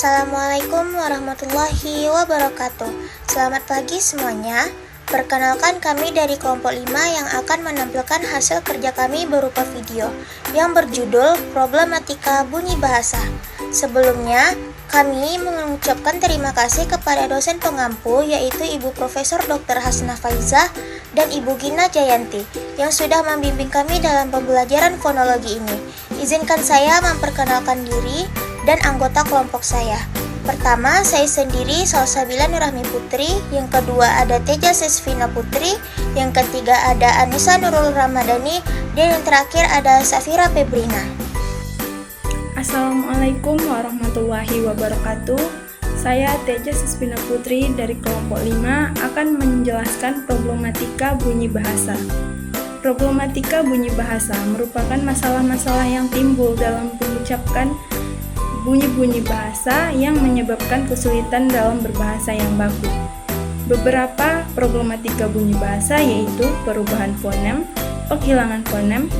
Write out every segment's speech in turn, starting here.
Assalamualaikum warahmatullahi wabarakatuh. Selamat pagi semuanya. Perkenalkan, kami dari kelompok 5 yang akan menampilkan hasil kerja kami berupa video yang berjudul Problematika Bunyi Bahasa. Sebelumnya, kami mengucapkan terima kasih kepada dosen pengampu yaitu Ibu Profesor Dr. Hasnah Faizah dan Ibu Gina Jayanti yang sudah membimbing kami dalam pembelajaran fonologi ini. Izinkan saya memperkenalkan diri dan anggota kelompok saya. Pertama, saya sendiri Salsabila Nurrahmi Putri, yang kedua ada Teja Sesvina Putri, yang ketiga ada Anissa Nurul Ramadhani, dan yang terakhir ada Safira Febrina. Assalamualaikum warahmatullahi wabarakatuh. Saya Teja Sesvina Putri dari kelompok 5 akan menjelaskan problematika bunyi bahasa. Problematika bunyi bahasa merupakan masalah-masalah yang timbul dalam mengucapkan bunyi-bunyi bahasa yang menyebabkan kesulitan dalam berbahasa yang baku. Beberapa problematika bunyi bahasa yaitu perubahan fonem, penghilangan fonem,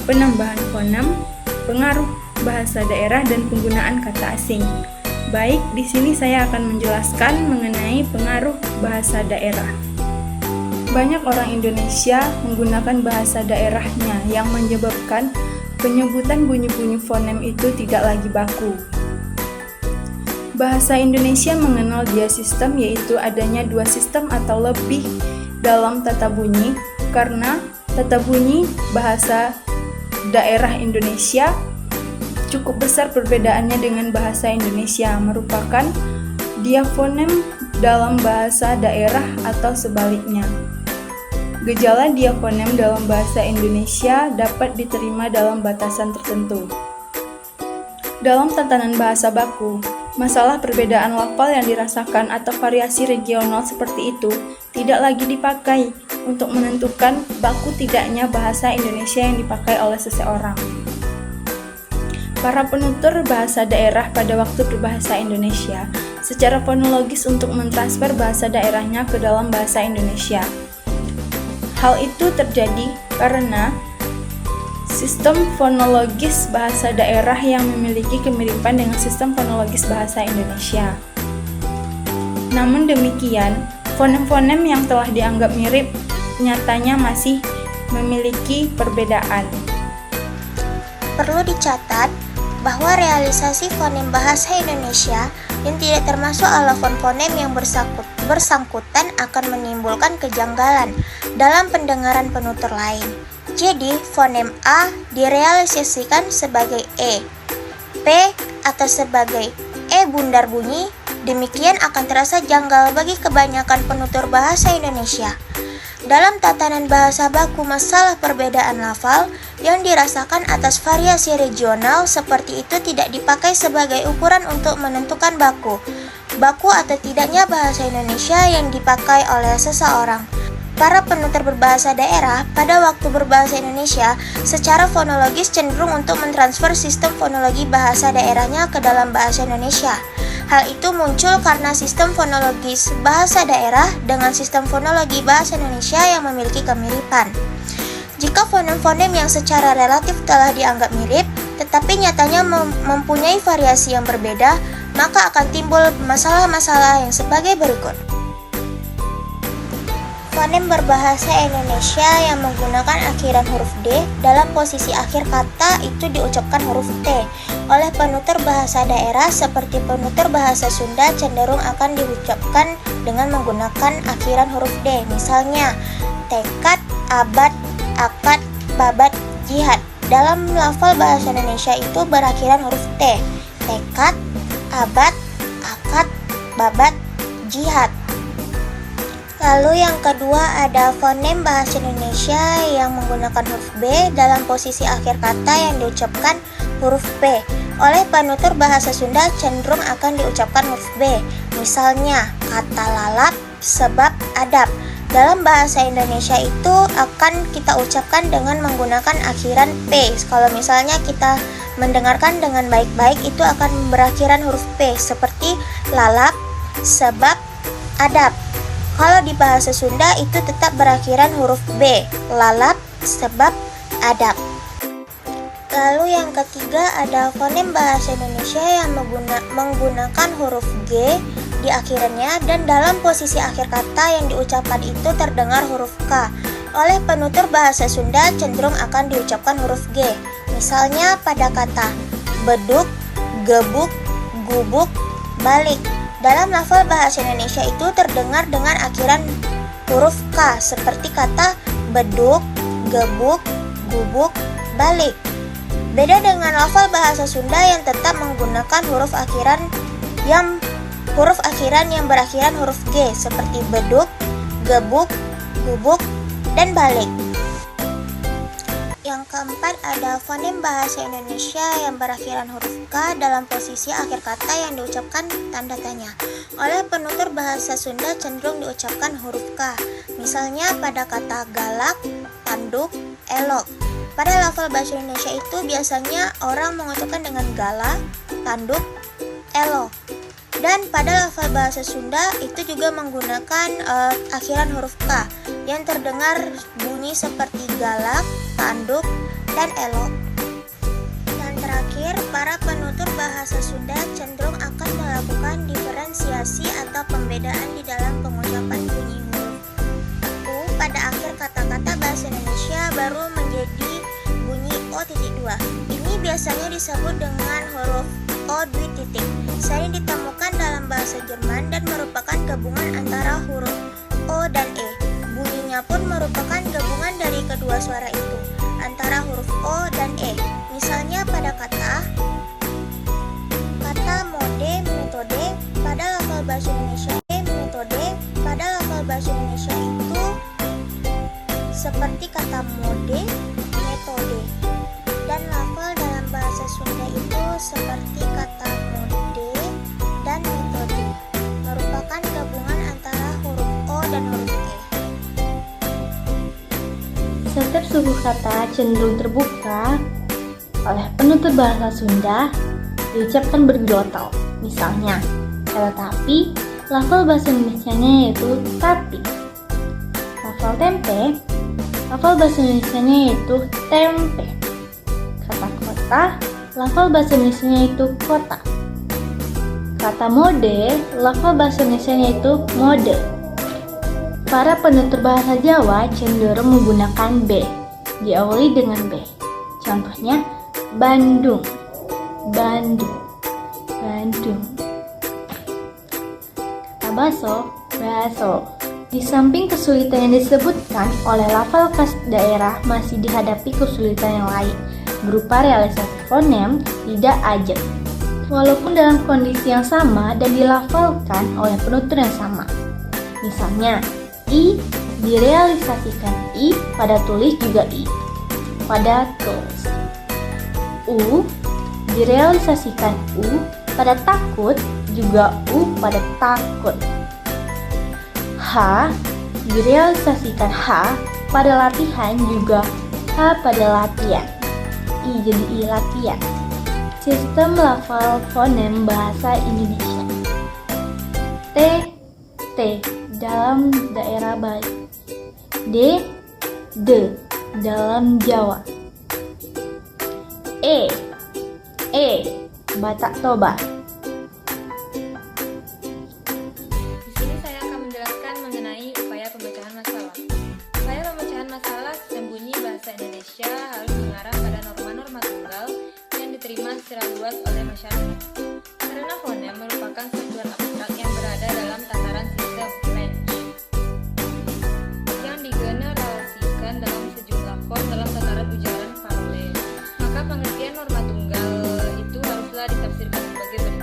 penambahan fonem, pengaruh bahasa daerah, dan penggunaan kata asing. Baik, di sini saya akan menjelaskan mengenai pengaruh bahasa daerah. Banyak orang Indonesia menggunakan bahasa daerahnya yang menyebabkan penyebutan bunyi-bunyi fonem itu tidak lagi baku. Bahasa Indonesia mengenal diasistem, yaitu adanya dua sistem atau lebih dalam tata bunyi, karena tata bunyi bahasa daerah Indonesia cukup besar perbedaannya dengan bahasa Indonesia, merupakan diafonem dalam bahasa daerah atau sebaliknya. Gejala diafonem dalam bahasa Indonesia dapat diterima dalam batasan tertentu. Dalam tatanan bahasa baku, masalah perbedaan lafal yang dirasakan atau variasi regional seperti itu tidak lagi dipakai untuk menentukan baku tidaknya bahasa Indonesia yang dipakai oleh seseorang. Para penutur bahasa daerah pada waktu berbahasa Indonesia secara fonologis untuk mentransfer bahasa daerahnya ke dalam bahasa Indonesia. Hal itu terjadi karena sistem fonologis bahasa daerah yang memiliki kemiripan dengan sistem fonologis bahasa Indonesia. Namun demikian, fonem-fonem yang telah dianggap mirip nyatanya masih memiliki perbedaan. Perlu dicatat bahwa realisasi fonem bahasa Indonesia yang tidak termasuk alofon fonem yang bersangkutan akan menimbulkan kejanggalan dalam pendengaran penutur lain. Jadi, fonem A direalisasikan sebagai E, P atau sebagai E bundar bunyi, demikian akan terasa janggal bagi kebanyakan penutur bahasa Indonesia. Dalam tatanan bahasa baku, masalah perbedaan lafal yang dirasakan atas variasi regional seperti itu tidak dipakai sebagai ukuran untuk menentukan baku atau tidaknya bahasa Indonesia yang dipakai oleh seseorang. Para penutur berbahasa daerah pada waktu berbahasa Indonesia secara fonologis cenderung untuk mentransfer sistem fonologi bahasa daerahnya ke dalam bahasa Indonesia. Hal itu muncul karena sistem fonologis bahasa daerah dengan sistem fonologi bahasa Indonesia yang memiliki kemiripan. Jika fonem-fonem yang secara relatif telah dianggap mirip, tetapi nyatanya mempunyai variasi yang berbeda, maka akan timbul masalah-masalah yang sebagai berikut. Fonem berbahasa Indonesia yang menggunakan akhiran huruf D dalam posisi akhir kata itu diucapkan huruf T. Oleh penutur bahasa daerah seperti penutur bahasa Sunda cenderung akan diucapkan dengan menggunakan akhiran huruf D. Misalnya, tekad, abad, akad, babat, jihad. Dalam lafal bahasa Indonesia itu berakhiran huruf T. Tekad, abad, akad, babat, jihad. Lalu yang kedua ada fonem bahasa Indonesia yang menggunakan huruf B dalam posisi akhir kata yang diucapkan huruf P. Oleh penutur bahasa Sunda cenderung akan diucapkan huruf B. Misalnya, kata lalap, sebab, adab. Dalam bahasa Indonesia itu akan kita ucapkan dengan menggunakan akhiran P. Kalau misalnya kita mendengarkan dengan baik-baik itu akan berakhiran huruf P seperti lalap, sebab, adab. Kalau di bahasa Sunda itu tetap berakhiran huruf B, lalap, sebab, adab. Lalu yang ketiga ada fonem bahasa Indonesia yang menggunakan huruf G di akhirnya dan dalam posisi akhir kata yang diucapkan itu terdengar huruf K. Oleh penutur bahasa Sunda cenderung akan diucapkan huruf G. Misalnya pada kata beduk, gebuk, gubuk, balik. Dalam lafal bahasa Indonesia itu terdengar dengan akhiran huruf K seperti kata beduk, gebuk, gubuk, balik. Beda dengan lafal bahasa Sunda yang tetap menggunakan huruf akhiran yang berakhiran huruf G seperti beduk, gebuk, gubuk, dan balik. Yang keempat ada fonem bahasa Indonesia yang berakhiran huruf K dalam posisi akhir kata yang diucapkan tanda tanya. Oleh penutur bahasa Sunda cenderung diucapkan huruf K. Misalnya pada kata galak, tanduk, elok. Pada lafal bahasa Indonesia itu biasanya orang mengucapkan dengan gala, tanduk, elo. Dan pada lafal bahasa Sunda itu juga menggunakan akhiran huruf K yang terdengar bunyi seperti galak, tanduk, dan elo. Dan terakhir, para penutur bahasa Sunda cenderung akan melakukan diferensiasi atau pembedaan di dalam pengucapan bunyi huruf U pada akhir kata-kata bahasa Indonesia baru menjadi bunyi O.2. Ini biasanya disebut dengan huruf O dua titik. Sering ditemukan dalam bahasa Jerman dan merupakan gabungan antara huruf O dan E. Bunyinya pun merupakan gabungan dari kedua suara itu, antara huruf O dan E. Misalnya pada kata mode, metode, pada lafal bahasa Indonesia metode, pada lafal bahasa Indonesia itu seperti kata mode, metode. Dan lafal dalam bahasa Sunda itu seperti kata mode dan metode, merupakan gabungan antara huruf O dan huruf E. Setiap suku kata cenderung terbuka oleh penutur bahasa Sunda diucapkan berglottal. Misalnya, kata tapi, lafal bahasa Indonesianya yaitu tapi. Lafal bahasa Indonesianya yaitu tempe. Kata kota, lafal bahasa Indonesianya yaitu kota. Kata mode, lafal bahasa Indonesianya yaitu mode. Para penutur bahasa Jawa cenderung menggunakan B, diawali dengan B. Contohnya, Bandung, Bandung, Bandung. Kata baso, baso. Di samping kesulitan yang disebutkan oleh lafal khas daerah masih dihadapi kesulitan yang lain, berupa realisasi fonem tidak ajak. Walaupun dalam kondisi yang sama dan dilafalkan oleh penutur yang sama. Misalnya, I direalisasikan I pada tulis juga I pada tulis. U direalisasikan U pada takut juga U pada takut. H direalisasikan H pada latihan juga H pada latihan. I jadi I latihan. Sistem lafal fonem bahasa Indonesia. T dalam daerah Bali. D dalam Jawa. E Batak Toba. Di sini saya akan menjelaskan mengenai upaya pemecahan masalah. Upaya pemecahan masalah sistem bunyi bahasa Indonesia harus mengarah pada norma-norma tunggal yang diterima secara luas oleh masyarakat. Karena fonem merupakan satuan abstrak yang berada dalam tataran sistem range yang digeneralisasikan dalam sejumlah form dalam tataran ujaran paralel. Maka pengertian norma tunggal itu haruslah ditafsirkan sebagai berikut.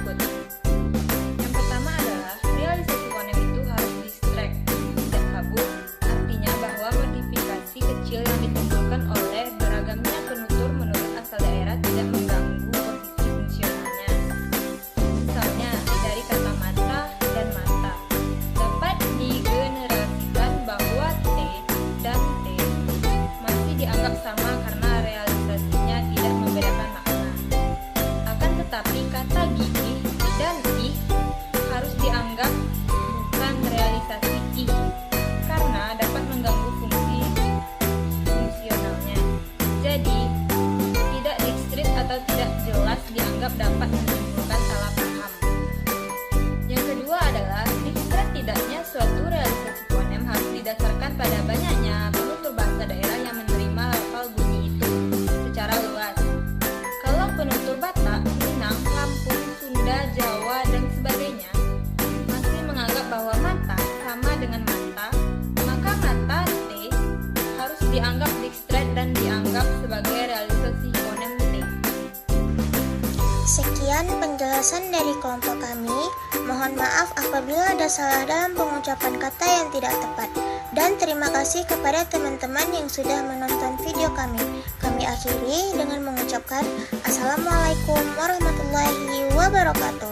penjelasan dari kelompok kami. Mohon maaf apabila ada salah dalam pengucapan kata yang tidak tepat. Dan terima kasih kepada teman-teman yang sudah menonton video kami. Kami akhiri dengan mengucapkan Assalamualaikum warahmatullahi wabarakatuh.